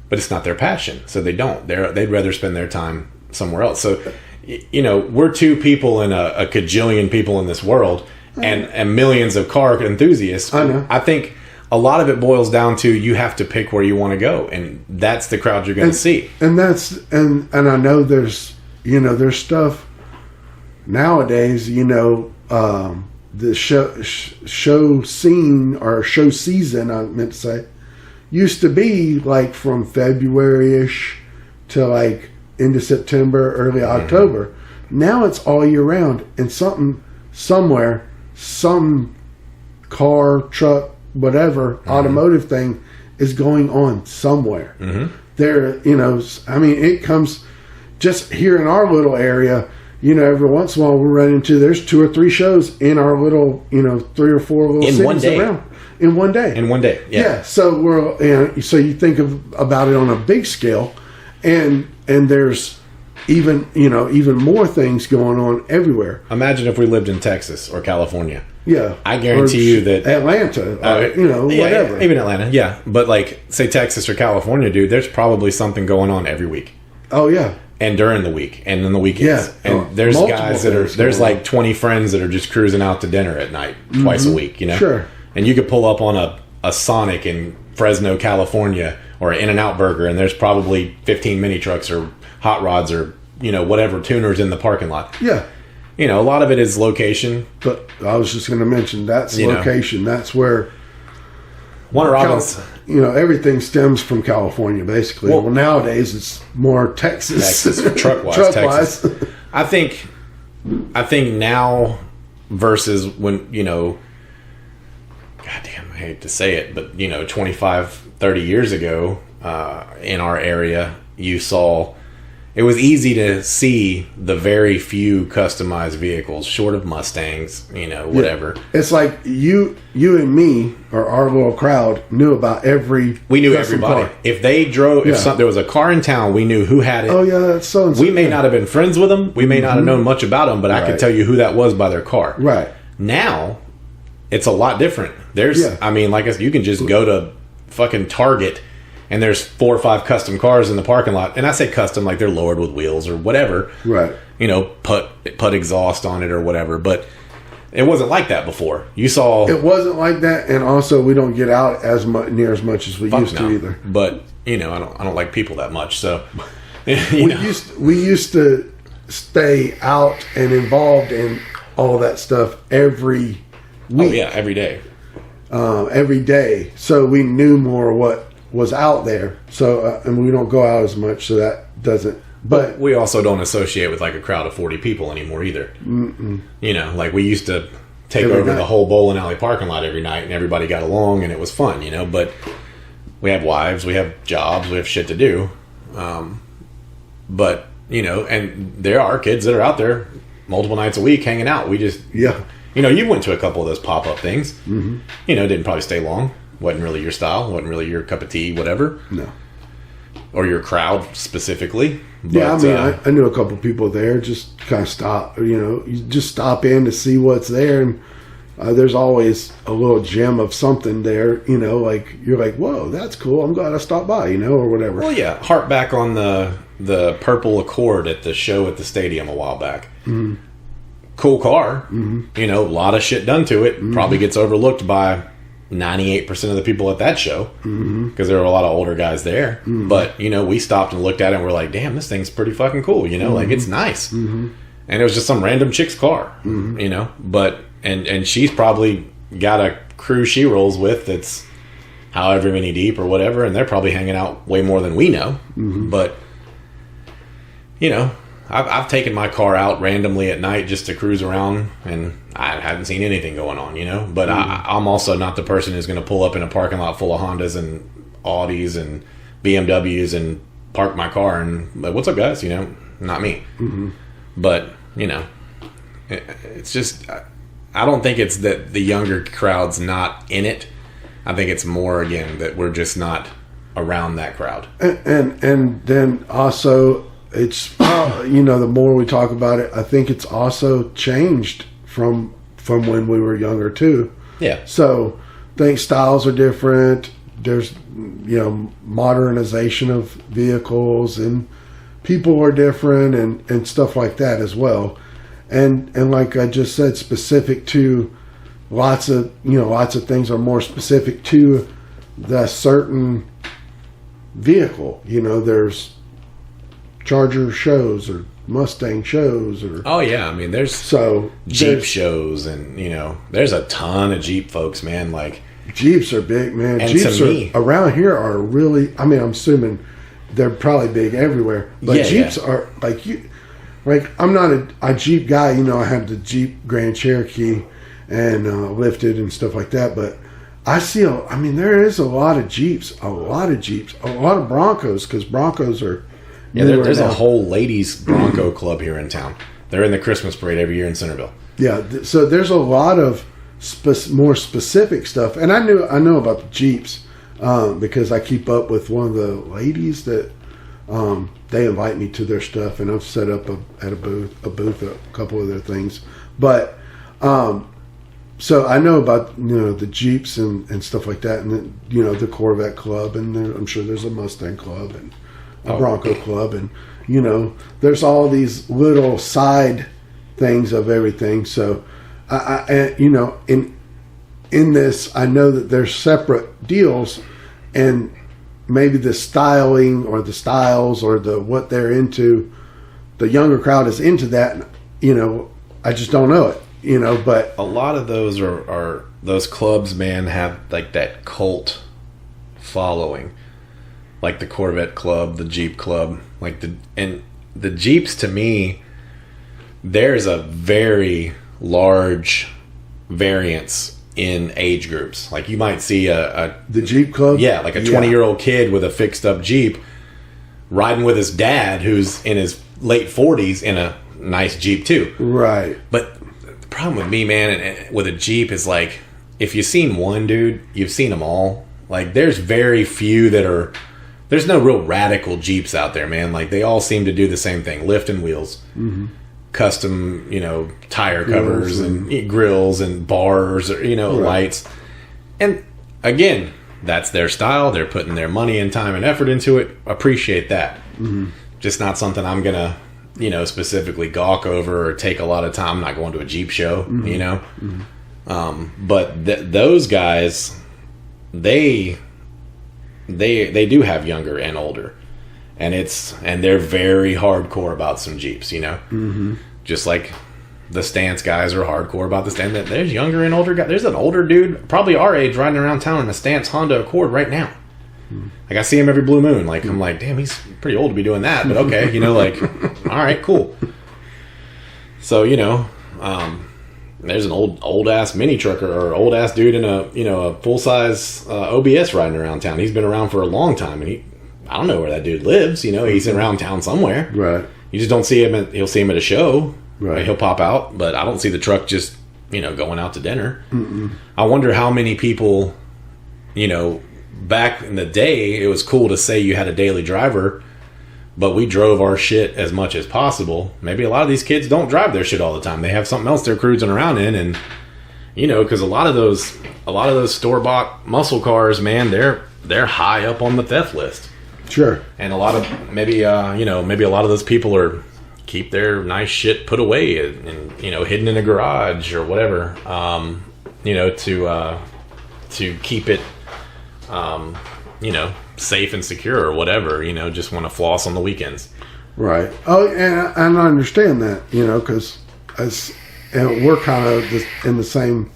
but it's not their passion, so they don't. They'd rather spend their time somewhere else. So, you know, we're 2 people in a cajillion people in this world, and millions of car enthusiasts. I know. I think a lot of it boils down to you have to pick where you want to go, and that's the crowd you're going to see. And I know there's stuff nowadays. The show scene or show season, I meant to say, used to be like from February-ish to like into September, early October. Now it's all year round, and somewhere, some car, truck, whatever, automotive thing is going on somewhere. There, it comes just here in our little area. Every once in a while we're running into, there's 2 or 3 shows in our little, 3 or 4 little cities one day. around. In one day. In one day, yeah. So so you think about it on a big scale, and there's even more things going on everywhere. Imagine if we lived in Texas or California. Yeah, I guarantee you that Atlanta, whatever. Even Atlanta, yeah. But like, say Texas or California, dude, there's probably something going on every week. Oh yeah. And during the week, and then the weekends, and there's guys there's like 20 friends that are just cruising out to dinner at night twice a week, Sure. And you could pull up on a Sonic in Fresno, California, or an In-N-Out Burger, and there's probably 15 mini trucks or hot rods or whatever tuners in the parking lot. Yeah. A lot of it is location. But I was just going to mention that's location. That's where Warner Robins. Everything stems from California, basically. Well, nowadays it's more Texas truck-wise. Texas. I think now versus when, goddamn, I hate to say it, but 25, 30 years ago, in our area, you saw, it was easy to see the very few customized vehicles, short of Mustangs, whatever. Yeah. It's like you and me, or our little crowd, knew about every. We knew everybody. Car. If they drove, there was a car in town, we knew who had it. Oh yeah, that's so. We may not have been friends with them. We may not have known much about them, but I could tell you who that was by their car. Right. Now, it's a lot different. There's, you can just go to fucking Target. And there's 4 or 5 custom cars in the parking lot. And I say custom like they're lowered with wheels or whatever. Right. Put exhaust on it or whatever. But it wasn't like that before. You saw... It wasn't like that. And also we don't get out near as much as we used to either. But, I don't like people that much. So, we used to stay out and involved in all that stuff every week. Oh, yeah. Every day. Every day. So we knew more what was out there, so and we don't go out as much, so that doesn't. But we also don't associate with like a crowd of 40 people anymore either. Like we used to take over the whole bowling alley parking lot every night, and everybody got along, and it was fun, But we have wives, we have jobs, we have shit to do. But and there are kids that are out there multiple nights a week hanging out. We just you went to a couple of those pop up things. Didn't probably stay long. Wasn't really your style, wasn't really your cup of tea, whatever. No. Or your crowd specifically. But, I knew a couple people there, just kind of stop, you just stop in to see what's there. And there's always a little gem of something there, like you're like, whoa, that's cool. I'm glad I stopped by, or whatever. Well, yeah. Harp back on the purple Accord at the show at the stadium a while back. Cool car. A lot of shit done to it. Probably gets overlooked by 98% of the people at that show because there were a lot of older guys there. But we stopped and looked at it and we're like, damn, this thing's pretty fucking cool, like it's nice. And it was just some random chick's car, but and she's probably got a crew she rolls with that's however many deep or whatever, and they're probably hanging out way more than we know. But I've taken my car out randomly at night just to cruise around, and I haven't seen anything going on, But I'm also not the person who's going to pull up in a parking lot full of Hondas and Audis and BMWs and park my car and like, what's up, guys? Not me. But it's just, I don't think it's that the younger crowd's not in it. I think it's more again that we're just not around that crowd. And then also. It's the more we talk about it, I think it's also changed from when we were younger too. Yeah. So I think styles are different. There's modernization of vehicles and people are different and stuff like that as well. And like I just said, specific to lots of things are more specific to the certain vehicle. There's Charger shows or Mustang shows or I mean there's Jeep shows, and there's a ton of Jeep folks, man. Like Jeeps are big, man. And Jeeps around here are really, I'm assuming they're probably big everywhere, but Jeeps are I'm not a Jeep guy. I have the Jeep Grand Cherokee and lifted and stuff like that, but I see there is a lot of Jeeps, a lot of Broncos, because Broncos are there's a whole ladies Bronco club here in town. They're in the Christmas parade every year in Centerville. Yeah, so there's a lot of more specific stuff, and I know about the Jeeps because I keep up with one of the ladies that they invite me to their stuff, and I've set up a booth a couple of their things. But so I know about the Jeeps and stuff like that, and then, the Corvette club, and I'm sure there's a Mustang club and a Bronco club, and there's all these little side things of everything. So I in this, I know that there's separate deals, and maybe the styling or the styles or the what they're into, the younger crowd is into that. I just don't know it. But a lot of those are those clubs, man, have like that cult following, like the Corvette club, the Jeep club, and the Jeeps, to me, there's a very large variance in age groups. Like you might see the Jeep club, like a 20-year-old kid with a fixed up Jeep riding with his dad who's in his late 40s in a nice Jeep too. Right. But the problem with me, man, and with a Jeep is like, if you've seen one dude, you've seen them all. Like there's very few there's no real radical Jeeps out there, man. Like they all seem to do the same thing: lifting wheels, custom, tire covers and grills and bars, or lights. And again, that's their style. They're putting their money and time and effort into it. Appreciate that. Just not something I'm gonna, specifically gawk over or take a lot of time. I'm not going to a Jeep show, But those guys, they do have younger and older, and they're very hardcore about some Jeeps, just like the Stance guys are hardcore about the Stance. There's younger and older guys. There's an older dude, probably our age, riding around town in a Stance Honda Accord right now. Like I see him every blue moon. Like I'm like, damn, he's pretty old to be doing that, but okay, all right, cool. So there's an old ass mini trucker or old ass dude in a full size OBS riding around town. He's been around for a long time, and I don't know where that dude lives. He's around town somewhere. Right. You just don't see him. He'll see him at a show. Right. He'll pop out, but I don't see the truck just going out to dinner. I wonder how many people, back in the day, it was cool to say you had a daily driver, but we drove our shit as much as possible. Maybe a lot of these kids don't drive their shit all the time. They have something else they're cruising around in, and because a lot of those store-bought muscle cars, man, they're high up on the theft list. Sure. And a lot of maybe a lot of those people keep their nice shit put away and hidden in a garage or whatever, to keep it safe and secure or whatever, just want to floss on the weekends. Right. Oh, and I understand that, because we're kind of in the same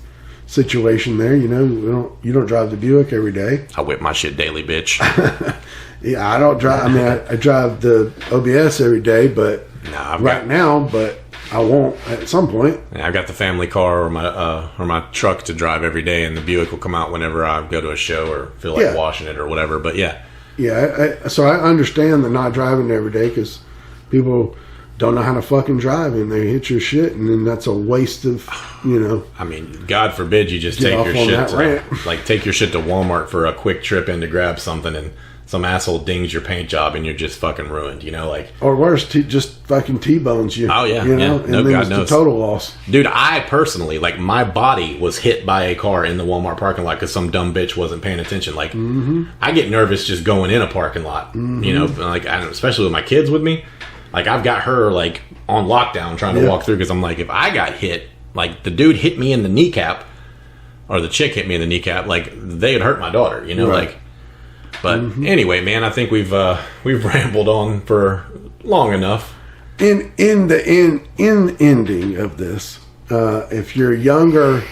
situation there. You don't drive the Buick every day. I whip my shit daily, bitch. Yeah, I don't drive. I drive the OBS every day, but now, but I won't at some point. Yeah, I've got the family car or my truck to drive every day, and the Buick will come out whenever I go to a show or feel like washing it or whatever. But so I understand the not driving every day, because people don't know how to fucking drive, and they hit your shit, and then that's a waste of, I mean, God forbid you just take your shit take your shit to Walmart for a quick trip in to grab something, and some asshole dings your paint job and you're just fucking ruined, or worse, just fucking T-bones you. Oh yeah, and no, then God it's knows. the total loss. Dude, I personally, my body was hit by a car in the Walmart parking lot because some dumb bitch wasn't paying attention. I get nervous just going in a parking lot, especially with my kids with me. I've got her on lockdown trying to walk through, because I'm like, if I got hit, the dude hit me in the kneecap, or the chick hit me in the kneecap, like they had hurt my daughter, you know, Right. like. But anyway, man, I think we've rambled on for long enough. In the ending of this, if you're younger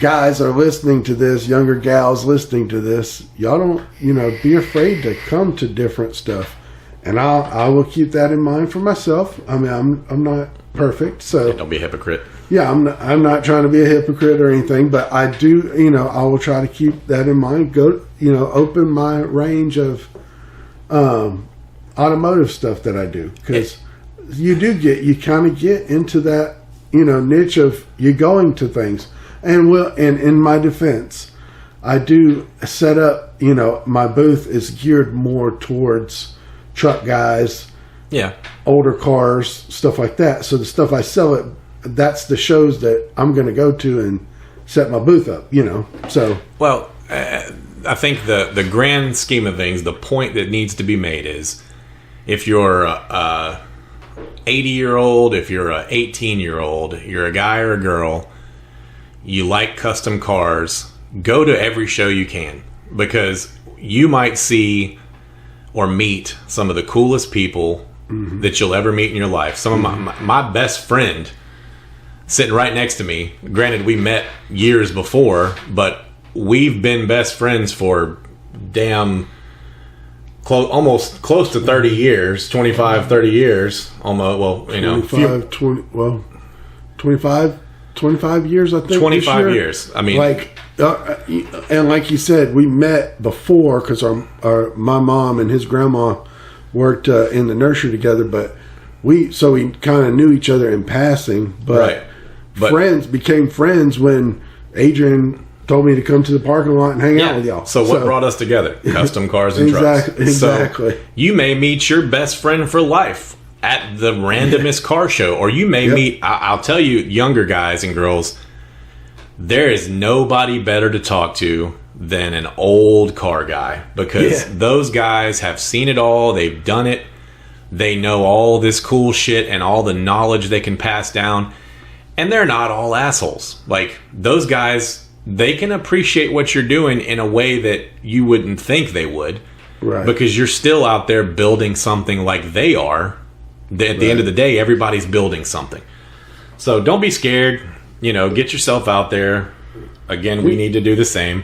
guys are listening to this, younger gals listening to this, y'all don't, be afraid to come to different stuff. And I will keep that in mind for myself. I mean, I'm not perfect, so Don't be a hypocrite. yeah, I'm not trying to be a hypocrite or anything, but I do, I will try to keep that in mind. Go, open my range of automotive stuff that I do, because you kind of get into that, niche of you going to things. And in my defense, I do set up, my booth is geared more towards truck guys, older cars, stuff like that. So the stuff I sell that's the shows that I'm going to go to and set my booth up, So, well, I think the grand scheme of things, the point that needs to be made is, if you're a 80-year-old, if you're a 18-year-old, you're a guy or a girl, you like custom cars, go to every show you can, because you might see or meet some of the coolest people that you'll ever meet in your life. Some of my best friend sitting right next to me, granted we met years before, but we've been best friends for almost close to 30 years, 25, 30 years, almost, 25 years, I think. 25 years. I mean, and like you said, we met before because my mom and his grandma worked in the nursery together, but we kind of knew each other in passing. But friends became friends when Adrian told me to come to the parking lot and hang out with y'all. So what brought us together? Custom cars and trucks. Exactly. So you may meet your best friend for life at the randomest car show, or you may meet, I'll tell you, younger guys and girls, there is nobody better to talk to than an old car guy, because those guys have seen it all, they've done it, they know all this cool shit and all the knowledge they can pass down, and they're not all assholes. Like, those guys, they can appreciate what you're doing in a way that you wouldn't think they would, because you're still out there building something like they are. At the end of the day, everybody's building something. So don't be scared. Get yourself out there. Again, we need to do the same.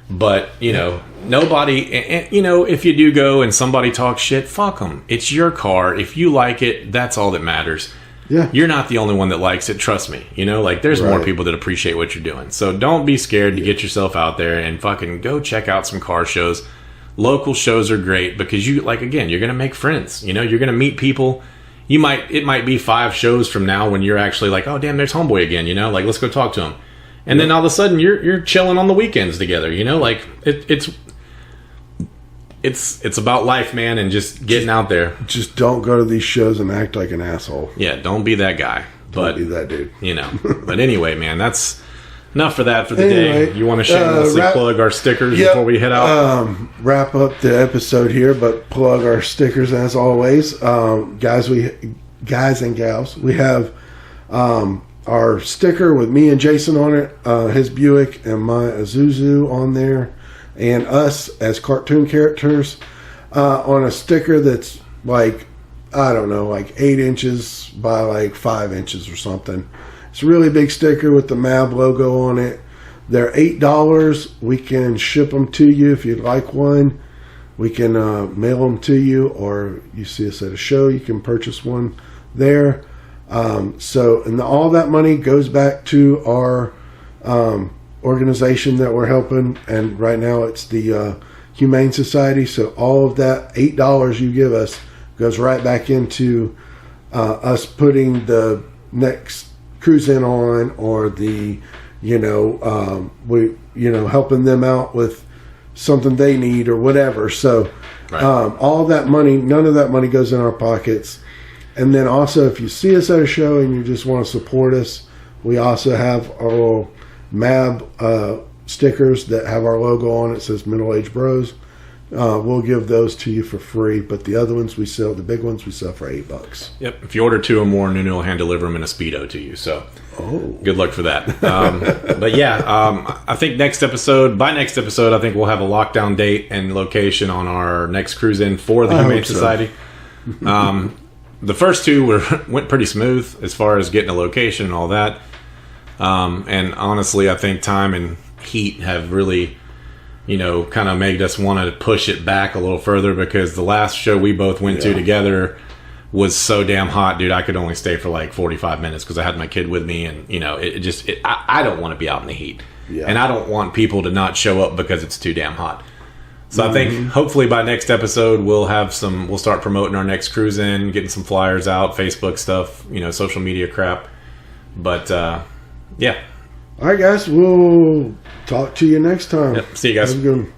But, nobody, if you do go and somebody talks shit, fuck them. It's your car. If you like it, that's all that matters. Yeah. You're not the only one that likes it. Trust me. There's more people that appreciate what you're doing. So don't be scared to get yourself out there and fucking go check out some car shows. Local shows are great because you're going to make friends. You're going to meet people. It might be 5 shows from now when you're actually like, oh damn, there's homeboy again. Let's go talk to him. And then all of a sudden you're chilling on the weekends together. It's about life, man, and just getting out there. Just don't go to these shows and act like an asshole. Yeah, don't be that guy. Don't be that dude. But anyway, man, that's enough for that for the day. You want to shamelessly plug our stickers before we head out? Wrap up the episode here, but plug our stickers as always. Guys and gals, we have our sticker with me and Jason on it, his Buick and my Isuzu on there, and us as cartoon characters on a sticker that's like, I don't know, like 8 inches by like 5 inches or something. It's a really big sticker with the MAB logo on it. They're $8. We can ship them to you if you'd like one. We can mail them to you, or you see us at a show, you can purchase one there. And all that money goes back to our organization that we're helping, and right now it's the Humane Society. So all of that $8 you give us goes right back into us putting the next cruise in on, or the helping them out with something they need or whatever. So all that money, none of that money goes in our pockets. And then also, if you see us at a show and you just want to support us, we also have our little MAB stickers that have our logo on it. It says Middle Age Bros. we'll give those to you for free. But the other ones the big ones we sell for $8. Yep. If you order 2 or more, Nuno will hand deliver them in a Speedo to you. So good luck for that. But yeah, I think by next episode, I think we'll have a lockdown date and location on our next cruise in for the Humane Society. The first 2 went pretty smooth as far as getting a location and all that. And honestly, I think time and heat have really, kind of made us want to push it back a little further, because the last show we both went to together was so damn hot, dude. I could only stay for like 45 minutes because I had my kid with me, and I don't want to be out in the heat, and I don't want people to not show up because it's too damn hot. So I think hopefully by next episode we'll start promoting our next cruise in, getting some flyers out, Facebook stuff, social media crap. But yeah. All right, guys. We'll talk to you next time. Yep. See you guys. Have a good one.